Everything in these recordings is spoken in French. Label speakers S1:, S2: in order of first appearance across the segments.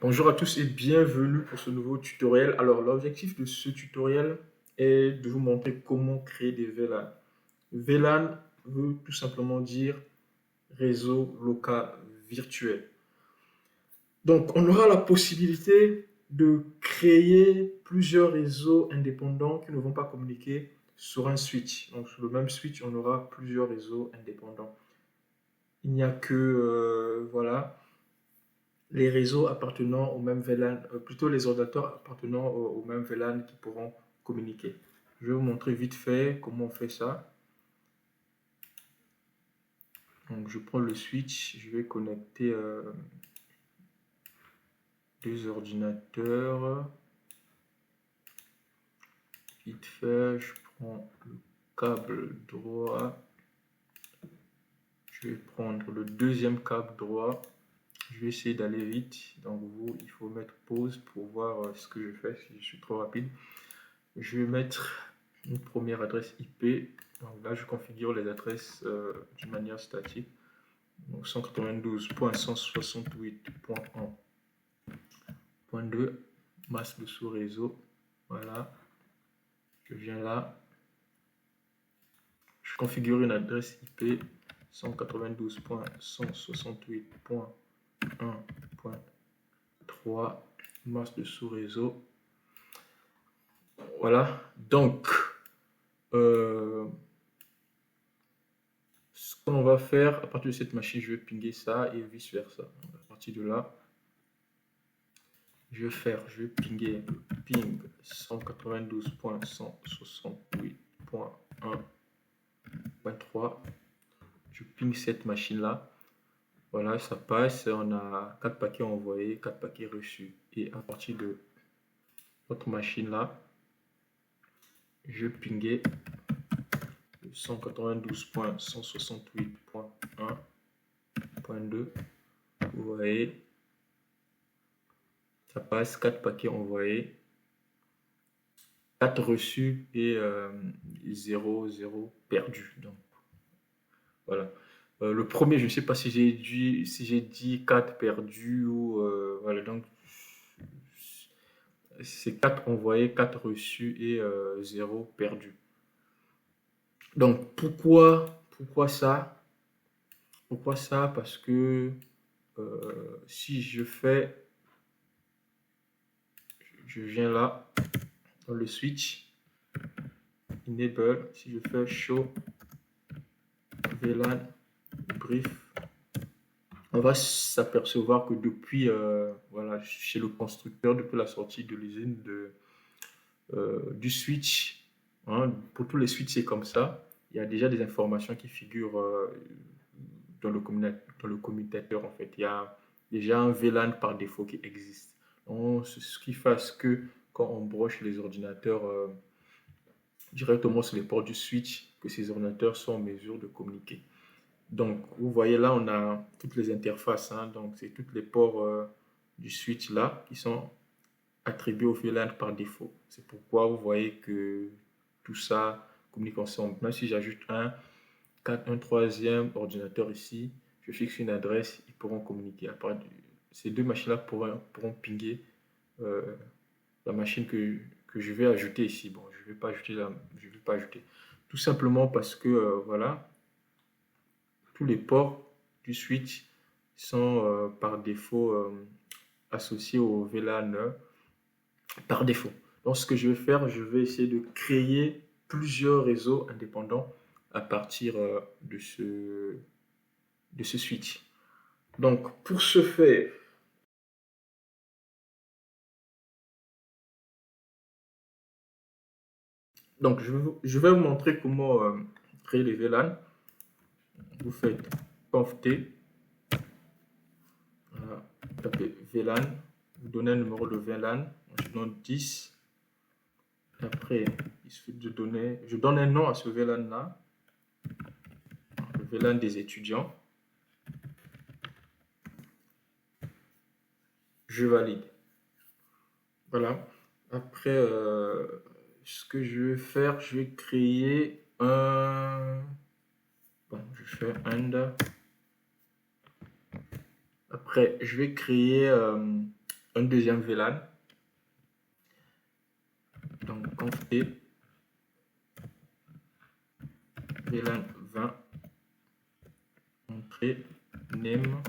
S1: Bonjour à tous et bienvenue pour ce nouveau tutoriel. Alors, l'objectif de ce tutoriel est de vous montrer comment créer des VLAN. VLAN veut tout simplement dire réseau local virtuel. Donc, on aura la possibilité de créer plusieurs réseaux indépendants qui ne vont pas communiquer sur un switch. Donc, sur le même switch, on aura plusieurs réseaux indépendants. Il n'y a que, voilà, les réseaux appartenant au même VLAN, plutôt les ordinateurs appartenant au même VLAN qui pourront communiquer. Je vais vous montrer vite fait comment on fait ça. Donc je prends le switch, je vais connecter deux ordinateurs. Vite fait, je prends le câble droit. Je vais prendre le deuxième câble droit. Je vais essayer d'aller vite. Donc vous, il faut mettre pause pour voir ce que je fais si je suis trop rapide. Je vais mettre une première adresse IP. Donc là, je configure les adresses d'une manière statique. Donc 192.168.1.2, masque de sous-réseau. Voilà. Je viens là. Je configure une adresse IP 192.168.1.3, masque de sous-réseau. Voilà. Donc, ce qu'on va faire, à partir de cette machine, je vais pinguer ça et vice versa. Donc, à partir de là, je vais pinguer ping 192.168.1.3. Je ping cette machine-là. Voilà, ça passe. On a 4 paquets envoyés, 4 paquets reçus. Et à partir de notre machine-là, je vais pinguer 192.168.1.2. Vous voyez, ça passe, 4 paquets envoyés, 4 reçus et 0 perdu. Donc, voilà. Le premier, je ne sais pas si j'ai dit 4 perdus ou voilà. Donc, c'est 4 envoyés, 4 reçus et 0 perdu. Donc, pourquoi ça? Pourquoi ça? Parce que si je viens là, dans le switch, enable, si je fais show VLAN brief, on va s'apercevoir que depuis voilà, chez le constructeur, depuis la sortie de l'usine du switch, hein, pour tous les switches c'est comme ça, il y a déjà des informations qui figurent dans le commutateur en fait. Il y a déjà un VLAN par défaut qui existe. Donc, ce qui fait que quand on broche les ordinateurs directement sur les ports du switch, que ces ordinateurs sont en mesure de communiquer. Donc, vous voyez là, on a toutes les interfaces. Hein, donc, c'est tous les ports du switch là qui sont attribués au VLAN par défaut. C'est pourquoi vous voyez que tout ça communique ensemble. Même si j'ajoute un troisième ordinateur ici, je fixe une adresse, ils pourront communiquer. Ces deux machines-là pourront pinguer la machine que je vais ajouter ici. Bon, je ne vais pas ajouter. Tout simplement parce que, voilà, tous les ports du switch sont par défaut associés au VLAN par défaut. Donc, ce que je vais faire, je vais essayer de créer plusieurs réseaux indépendants à partir de ce switch. Donc, pour ce faire, donc je vais vous montrer comment créer les VLAN. Vous faites conft, voilà, vous tapez VLAN, vous donnez un numéro de VLAN, je donne 10. Après, il suffit de donner, je donne un nom à ce VLAN là, le VLAN des étudiants. Je valide. Voilà. Après, ce que je vais faire, je vais créer un. Bon, je fais and. Après, je vais créer un deuxième VLAN. Donc, conf t VLAN 20, entrée, name.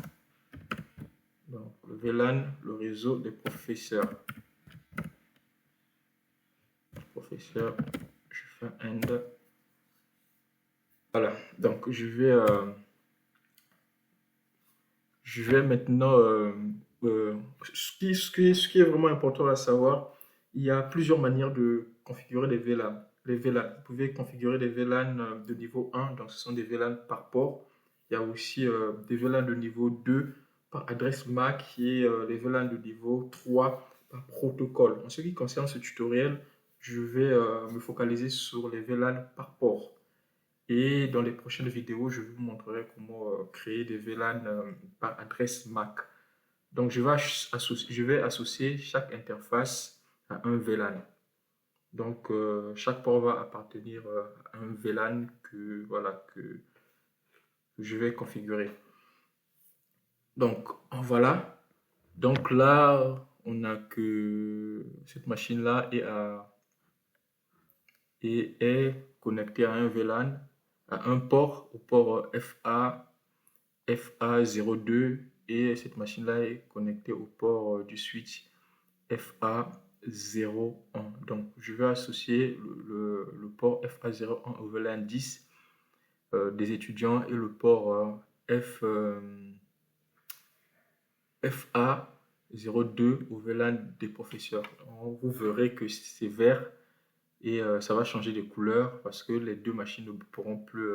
S1: Donc, le VLAN, le réseau des professeurs. Professeur, je fais end. Voilà, donc je vais maintenant, ce qui est vraiment important à savoir, il y a plusieurs manières de configurer les VLAN. Les VLAN, vous pouvez configurer des VLAN de niveau 1, donc ce sont des VLAN par port. Il y a aussi des VLAN de niveau 2 par adresse MAC et les VLAN de niveau 3 par protocole. En ce qui concerne ce tutoriel, je vais me focaliser sur les VLAN par port. Et dans les prochaines vidéos, je vous montrerai comment créer des VLAN par adresse MAC. Donc, je vais associer chaque interface à un VLAN. Donc, chaque port va appartenir à un VLAN que je vais configurer. Donc, voilà. Donc là, on a que cette machine-là est connectée à un VLAN, à un port, au port FA02, et cette machine-là est connectée au port du switch FA01. Donc, je vais associer le port FA01 au VLAN 10 des étudiants et le port FA02 au VLAN des professeurs. Donc, vous verrez que c'est vert et ça va changer de couleur parce que les deux machines ne pourront plus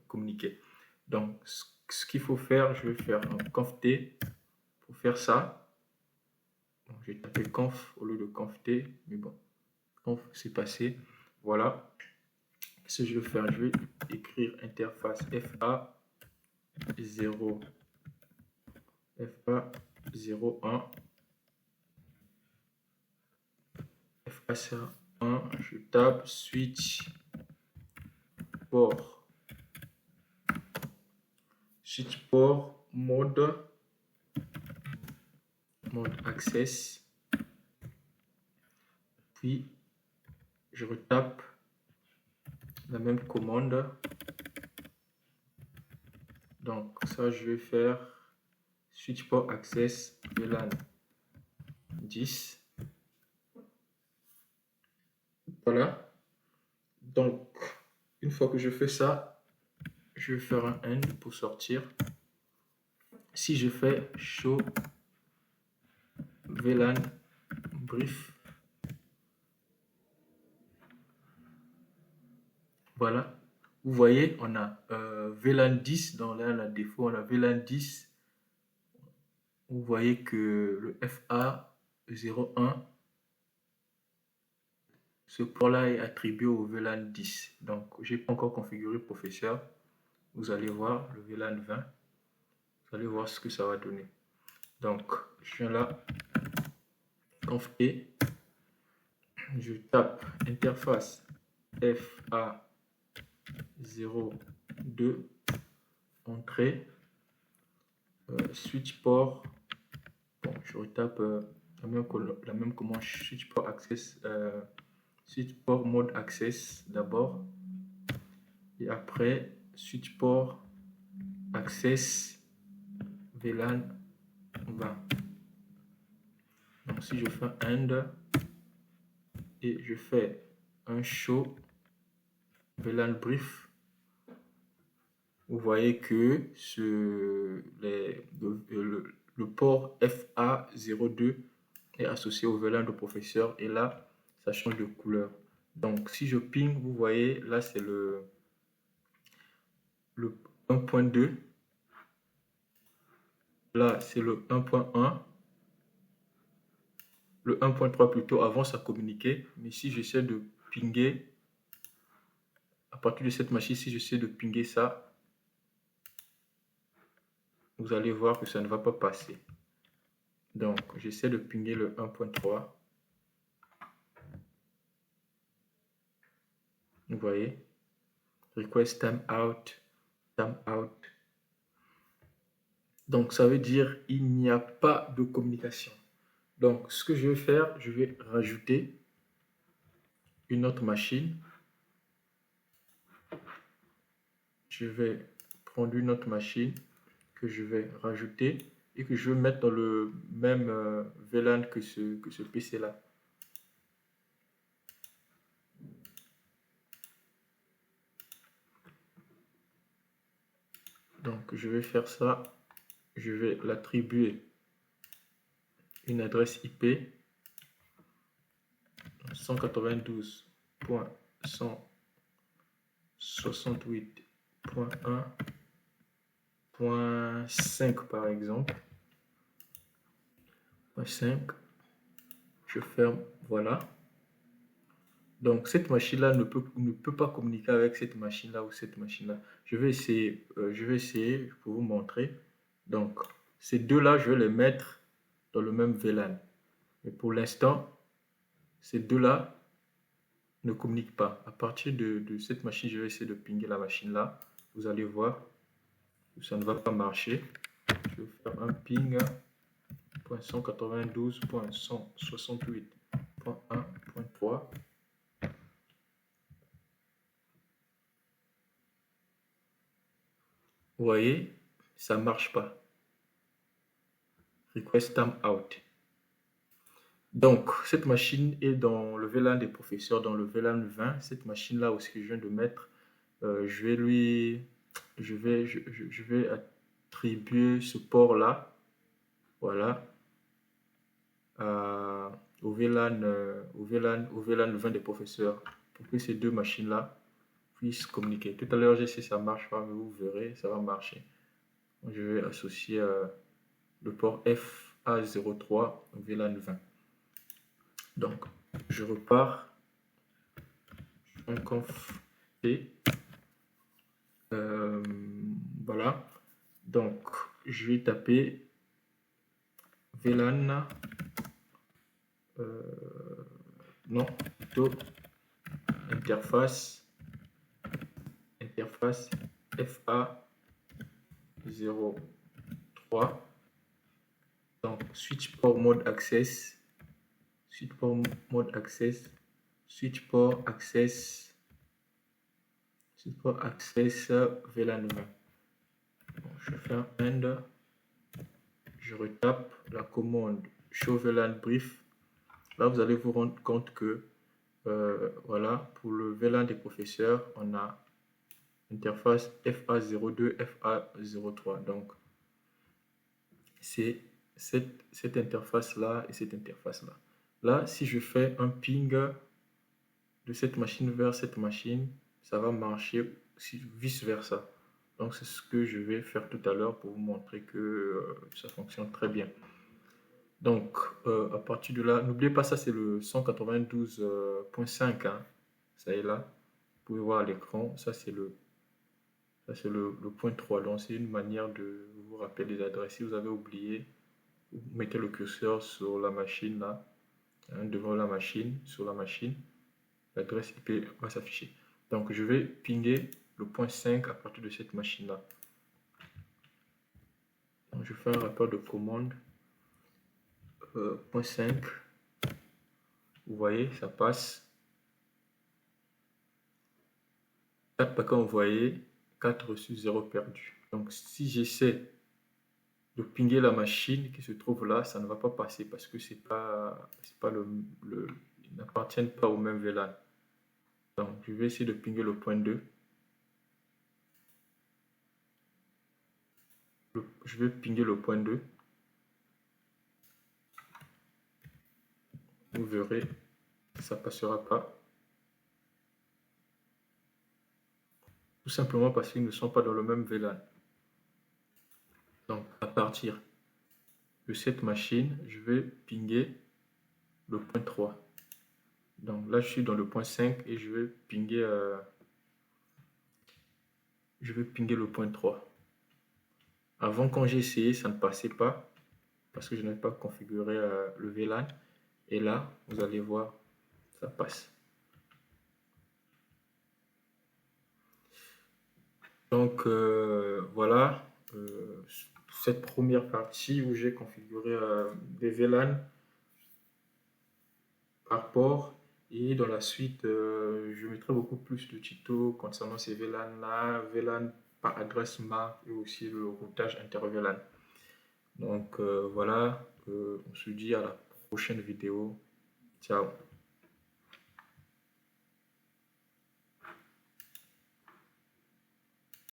S1: communiquer. Donc, ce qu'il faut faire, je vais faire un conf t pour faire ça. Donc, j'ai tapé conf au lieu de conf t, mais bon, conf c'est passé. Voilà. Ce que je vais faire, je vais écrire interface FA01, FA01, je tape switch port mode access, puis je retape la même commande. Donc ça, je vais faire switch port access VLAN 10. Voilà. Donc une fois que je fais ça, je vais faire un end pour sortir. Si je fais show VLAN brief, voilà, vous voyez, on a VLAN 10, dans là la défaut, on a VLAN 10. Vous voyez que le FA01, ce port-là est attribué au VLAN 10. Donc, je n'ai pas encore configuré professeur. Vous allez voir le VLAN 20. Vous allez voir ce que ça va donner. Donc, je viens là, conf t, je tape interface FA02, entrée, switch port. Bon, je retape la même commande, switch port access, switch port mode access d'abord, et après switch port access VLAN 20. Donc si je fais un end et je fais un show VLAN brief, vous voyez que le port FA02 est associé au VLAN de professeur, et là ça change de couleur. Donc si je ping, vous voyez là c'est le 1.2, là c'est le 1.1, le 1.3 plutôt. Avant ça communiquait, mais si j'essaie de pinguer à partir de cette machine, si j'essaie de pinguer ça, vous allez voir que ça ne va pas passer. Donc j'essaie de pinguer le 1.3. Vous voyez, request timeout. Donc ça veut dire il n'y a pas de communication. Donc, ce que je vais faire, je vais rajouter une autre machine. Je vais prendre une autre machine que je vais rajouter et que je vais mettre dans le même VLAN que ce PC-là. Donc, je vais faire ça. Je vais l'attribuer une adresse IP 192.168.1.5 par exemple. 5. Je ferme, voilà. Donc cette machine-là ne peut pas communiquer avec cette machine-là ou cette machine-là. Je vais essayer pour vous montrer. Donc ces deux-là, je vais les mettre dans le même VLAN. Mais pour l'instant, ces deux-là ne communiquent pas. À partir de cette machine, je vais essayer de pinguer la machine-là. Vous allez voir que ça ne va pas marcher. Je vais faire un ping .192.168.1.3. Vous voyez, ça ne marche pas. Request time out. Donc, cette machine est dans le VLAN des professeurs, dans le VLAN 20. Cette machine-là aussi que je viens de mettre, je vais attribuer ce port-là, voilà, au VLAN 20 des professeurs, pour que ces deux machines-là puissent communiquer. Tout à l'heure, j'ai essayé, ça ne marche pas, mais vous verrez, ça va marcher. Je vais associer le port FA03 au VLAN 20. Donc, je repars, un conf T. Voilà. Donc, je vais taper VLAN, non, plutôt interface FA03. Donc, switch port mode access, switch port mode access, switch port access, VLAN 20. Bon, je vais faire end. Je retape la commande show VLAN brief. Là, vous allez vous rendre compte que voilà, pour le VLAN des professeurs, on a interface FA02, FA03. Donc, c'est cette interface-là et cette interface-là. Là, si je fais un ping de cette machine vers cette machine, ça va marcher vice-versa. Donc, c'est ce que je vais faire tout à l'heure pour vous montrer que ça fonctionne très bien. Donc, à partir de là, n'oubliez pas, ça c'est le 192.5, hein. Ça est là. Vous pouvez voir à l'écran, ça c'est le point 3. Donc, c'est une manière de vous rappeler des adresses. Si vous avez oublié, vous mettez le curseur sur la machine là, hein, devant la machine, sur la machine, l'adresse IP va s'afficher. Donc, je vais pinguer le point 5 à partir de cette machine là. Donc, je fais un rapport de commande. Point 5, vous voyez, ça passe. 4 paquets envoyés, 4 reçus, 0 perdu. Donc, si j'essaie de pinguer la machine qui se trouve là, ça ne va pas passer parce que ils n'appartiennent pas au même VLAN. Donc, je vais essayer de pinguer le point 2. Je vais pinguer le point 2. Vous verrez, ça ne passera pas. Tout simplement parce qu'ils ne sont pas dans le même VLAN. Donc, à partir de cette machine, je vais pinguer le point 3. Donc là, je suis dans le point 5 et je vais pinguer le point 3. Avant, quand j'ai essayé, ça ne passait pas parce que je n'avais pas configuré le VLAN. Et là, vous allez voir, ça passe. Donc voilà, cette première partie où j'ai configuré des VLAN par port. Et dans la suite, je mettrai beaucoup plus de tutos concernant ces VLAN-là, VLAN par adresse MAC et aussi le routage inter-VLAN. Donc voilà, on se dit à la prochaine vidéo. Ciao.